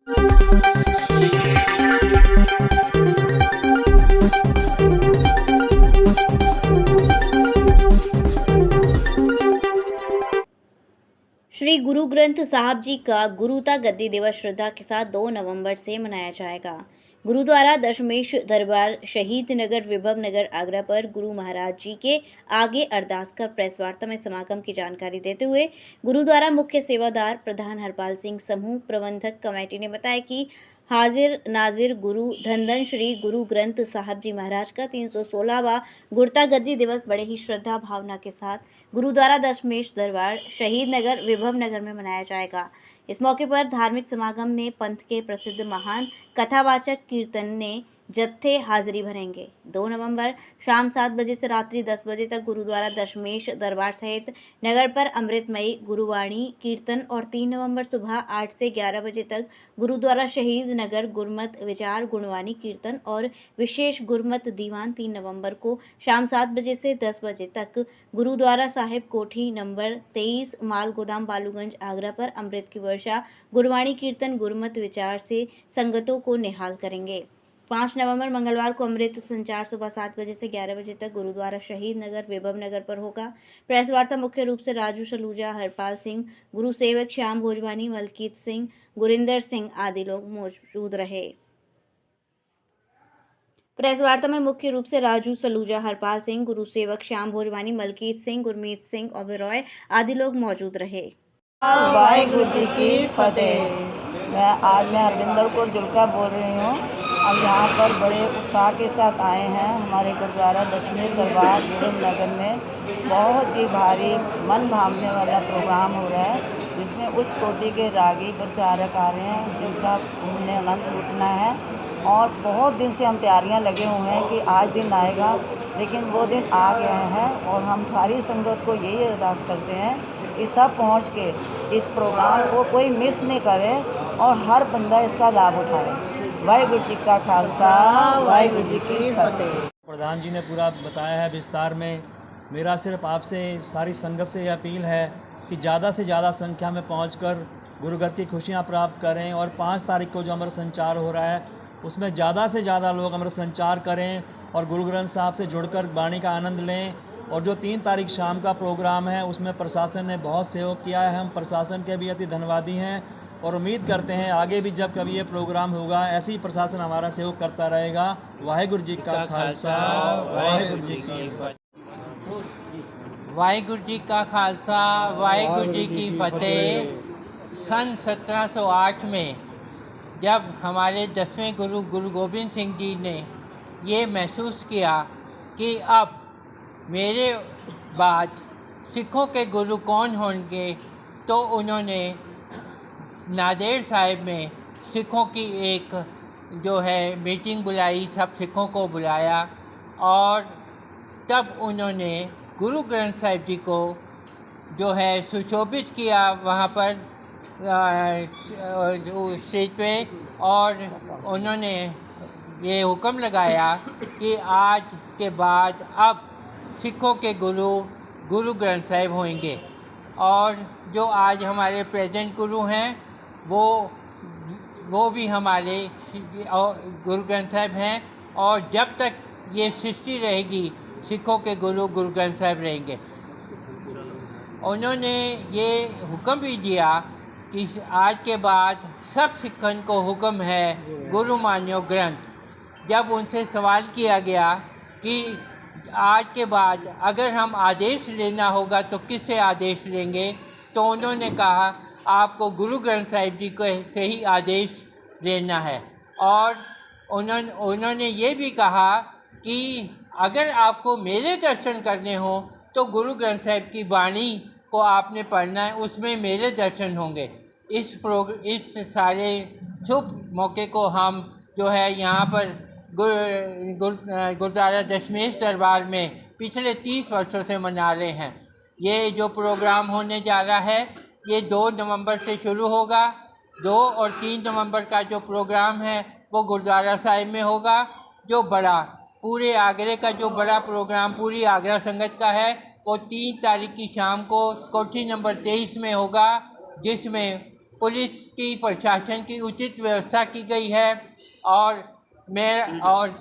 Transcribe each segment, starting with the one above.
श्री गुरु ग्रंथ साहब जी का गुरुता गद्दी दिवस श्रद्धा के साथ 2 नवंबर से मनाया जाएगा। गुरुद्वारा दशमेश दरबार शहीद नगर विभव नगर आगरा पर गुरु महाराज जी के आगे अरदास कर प्रेस वार्ता में समागम की जानकारी देते हुए गुरुद्वारा मुख्य सेवादार प्रधान हरपाल सिंह समूह प्रबंधक कमेटी ने बताया कि हाजिर नाजिर गुरु धन धन श्री गुरु ग्रंथ साहब जी महाराज का 316वां गुरुता गद्दी दिवस बड़े ही श्रद्धा भावना के साथ गुरुद्वारा दशमेश दरबार शहीद नगर विभव नगर में मनाया जाएगा। इस मौके पर धार्मिक समागम में पंथ के प्रसिद्ध महान कथावाचक कीर्तन ने जत्थे हाजिरी भरेंगे। 2 नवंबर शाम 7 बजे से रात्रि 10 बजे तक गुरुद्वारा दशमेश दरबार सहित नगर पर अमृतमयी गुरुवाणी कीर्तन और 3 नवंबर सुबह 8 से 11 बजे तक गुरुद्वारा शहीद नगर गुरमत विचार गुणवाणी कीर्तन और विशेष गुरमत दीवान 3 नवंबर को शाम 7 बजे से 10 बजे तक गुरुद्वारा साहिब कोठी नंबर 23 माल गोदाम बालूगंज आगरा पर अमृत की वर्षा गुरवाणी कीर्तन गुरमत विचार से संगतों को निहाल करेंगे। 5 नवंबर मंगलवार को अमृत संचार सुबह 7 बजे से 11 बजे तक गुरुद्वारा शहीद नगर विभव नगर पर होगा। प्रेस वार्ता मुख्य रूप से राजू सलूजा, हरपाल सिंह, गुरु सेवक श्याम भोजवानी, मलकीत सिंह, गुरिंदर सिंह आदि लोग मौजूद रहे। प्रेस वार्ता में मुख्य रूप से राजू सलूजा, हरपाल सिंह, गुरु सेवक श्याम भोजवानी, मलकीत सिंह, गुरमीत सिंह ओबेरॉय आदि लोग मौजूद रहे। वाहिगुरु जी की फतेह। मैं हरविंदर कौर जुल्का बोल रही हूँ। अब यहाँ पर बड़े उत्साह के साथ आए हैं। हमारे गुरुद्वारा दशमेश दरबार विभव नगर में बहुत ही भारी मन भावने वाला प्रोग्राम हो रहा है, जिसमें उच्च कोटि के रागी प्रचारक आ रहे हैं, जिनका उन्हें आनंद लूटना है। और बहुत दिन से हम तैयारियां लगे हुए हैं कि आज दिन आएगा, लेकिन वो दिन आ गया है। और हम सारी संगत को यही अरदास करते हैं कि सब पहुंच के इस प्रोग्राम को कोई मिस नहीं करे और हर बंदा इसका लाभ उठाए। वाहिगुरु जी का खालसा, वाहिगुरु जी की फतेह। प्रधान जी ने पूरा बताया है विस्तार में। मेरा सिर्फ आपसे सारी संगत से यह अपील है कि ज़्यादा से ज़्यादा संख्या में पहुंचकर गुरुगत की खुशियां प्राप्त करें। और 5 तारीख को जो अमृत संचार हो रहा है उसमें ज़्यादा से ज़्यादा लोग अमृत संचार करें और गुरु ग्रंथ साहब से जुड़कर वाणी का आनंद लें। और जो 3 तारीख शाम का प्रोग्राम है उसमें प्रशासन ने बहुत सहयोग किया है। हम प्रशासन के भी अति धन्यवादी हैं और उम्मीद करते हैं आगे भी जब कभी ये प्रोग्राम होगा ऐसे ही प्रशासन हमारा सहयोग करता रहेगा। वाहिगुरु जी का खालसा, वाहिगुरु जी की फतेह। वाहिगुरु जी का खालसा, वाहिगुरु जी की फतेह। सन 1708 में जब हमारे 10वें गुरु गुरु गोबिंद सिंह जी ने ये महसूस किया कि अब मेरे बाद सिखों के गुरु कौन होंगे, तो उन्होंने नादेड़ साहिब में सिखों की एक जो है मीटिंग बुलाई, सब सिखों को बुलाया और तब उन्होंने गुरु ग्रंथ साहिब जी को जो है सुशोभित किया वहाँ पर स्टेज पे। और उन्होंने ये हुक्म लगाया कि आज के बाद अब सिखों के गुरु गुरु ग्रंथ साहिब होंगे। और जो आज हमारे प्रेजेंट गुरु हैं वो भी हमारे गुरु ग्रंथ साहिब हैं। और जब तक ये सृष्टि रहेगी सिखों के गुरु गुरु ग्रंथ साहिब रहेंगे। उन्होंने ये हुक्म भी दिया कि आज के बाद सब सिखन को हुक्म है गुरु मान्यो ग्रंथ। जब उनसे सवाल किया गया कि आज के बाद अगर हम आदेश लेना होगा तो किससे आदेश लेंगे, तो उन्होंने कहा आपको गुरु ग्रंथ साहिब जी को से ही आदेश लेना है। और उन्होंने ये भी कहा कि अगर आपको मेरे दर्शन करने हो तो गुरु ग्रंथ साहिब की वाणी को आपने पढ़ना है, उसमें मेरे दर्शन होंगे। इस सारे शुभ मौके को हम जो है यहाँ पर गुरुद्वारा दशमेश दरबार में पिछले 30 वर्षों से मना रहे हैं। ये जो प्रोग्राम होने जा रहा है ये 2 नवंबर से शुरू होगा। 2 और 3 नवंबर का जो प्रोग्राम है वो गुरुद्वारा साहिब में होगा। जो बड़ा पूरे आगरे का जो बड़ा प्रोग्राम पूरी आगरा संगत का है वो 3 तारीख की शाम को कोठी नंबर 23 में होगा, जिसमें पुलिस की, प्रशासन की उचित व्यवस्था की गई है। और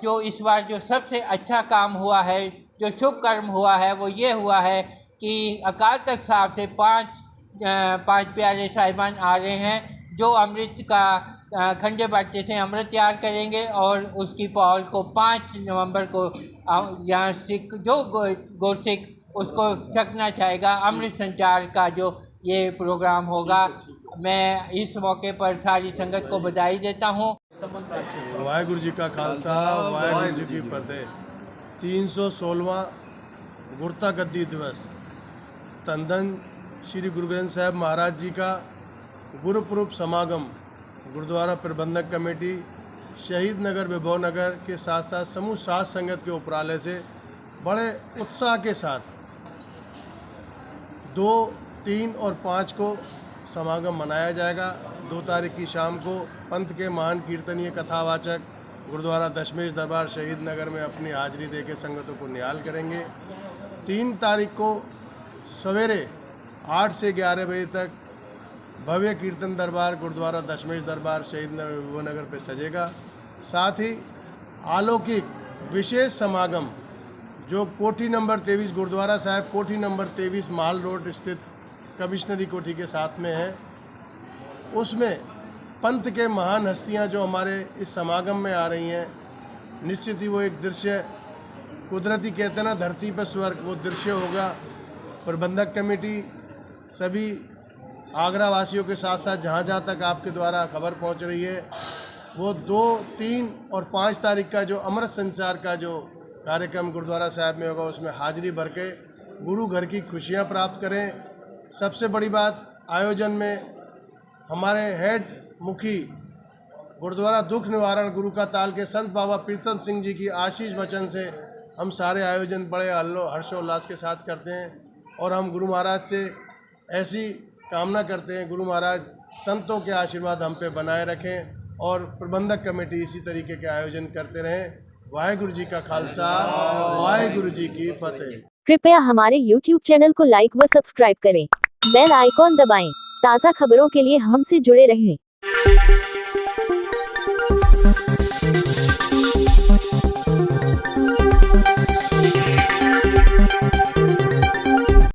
जो इस बार जो सबसे अच्छा काम हुआ है, जो शुभ कर्म हुआ है, वो ये हुआ है कि अकाल तख्त साहब से पांच प्यारे साहिबान आ रहे हैं जो अमृत का खंडे बाटे से अमृत तैयार करेंगे और उसकी पौल को 5 नवंबर को यहाँ सिख जो गुरसिख उसको छकना चाहेगा। अमृत संचार का जो ये प्रोग्राम होगा, मैं इस मौके पर सारी संगत को बधाई देता हूँ। वाहेगुरु जी का खालसा, वाहेगुरु जी की फतेह। 316वां गुरता गद्दी दिवस, धन धन श्री गुरु ग्रंथ साहब महाराज जी का गुरुपुरब समागम गुरुद्वारा प्रबंधक कमेटी शहीद नगर विभव नगर के साथ साथ समूह साध संगत के उपरालय से बड़े उत्साह के साथ 2, 3 और 5 को समागम मनाया जाएगा। 2 तारीख की शाम को पंथ के महान कीर्तनीय कथावाचक गुरुद्वारा दशमेश दरबार शहीद नगर में अपनी हाजिरी देकर संगतों को निहाल करेंगे। 3 तारीख को सवेरे 8 से 11 बजे तक भव्य कीर्तन दरबार गुरुद्वारा दशमेश दरबार शहीद नगर पे सजेगा। साथ ही अलौकिक विशेष समागम जो कोठी नंबर 23 गुरुद्वारा साहिब कोठी नंबर 23 माल रोड स्थित कमिश्नरी कोठी के साथ में है, उसमें पंथ के महान हस्तियां जो हमारे इस समागम में आ रही हैं, निश्चित ही वो एक दृश्य कुदरती कहते हैं ना, धरती पर स्वर्ग, वो दृश्य होगा। प्रबंधक कमेटी सभी आगरा वासियों के साथ साथ जहाँ जहाँ तक आपके द्वारा खबर पहुँच रही है, वो 2, 3 और 5 तारीख का जो अमृत संचार का जो कार्यक्रम गुरुद्वारा साहिब में होगा, उसमें हाजिरी भर के गुरु घर की खुशियाँ प्राप्त करें। सबसे बड़ी बात, आयोजन में हमारे हेड मुखी गुरुद्वारा दुख निवारण गुरु का ताल के संत बाबा प्रीतम सिंह जी की आशीष वचन से हम सारे आयोजन बड़े हर्षोल्लास के साथ करते हैं और हम गुरु महाराज से ऐसी कामना करते हैं, गुरु महाराज संतों के आशीर्वाद हम पे बनाए रखें और प्रबंधक कमेटी इसी तरीके के आयोजन करते रहें। वाहेगुरु जी का खालसा, वाहेगुरु जी की फतेह। कृपया हमारे YouTube चैनल को लाइक व सब्सक्राइब करें। बेल आइकॉन दबाएं। ताज़ा खबरों के लिए हमसे जुड़े रहें।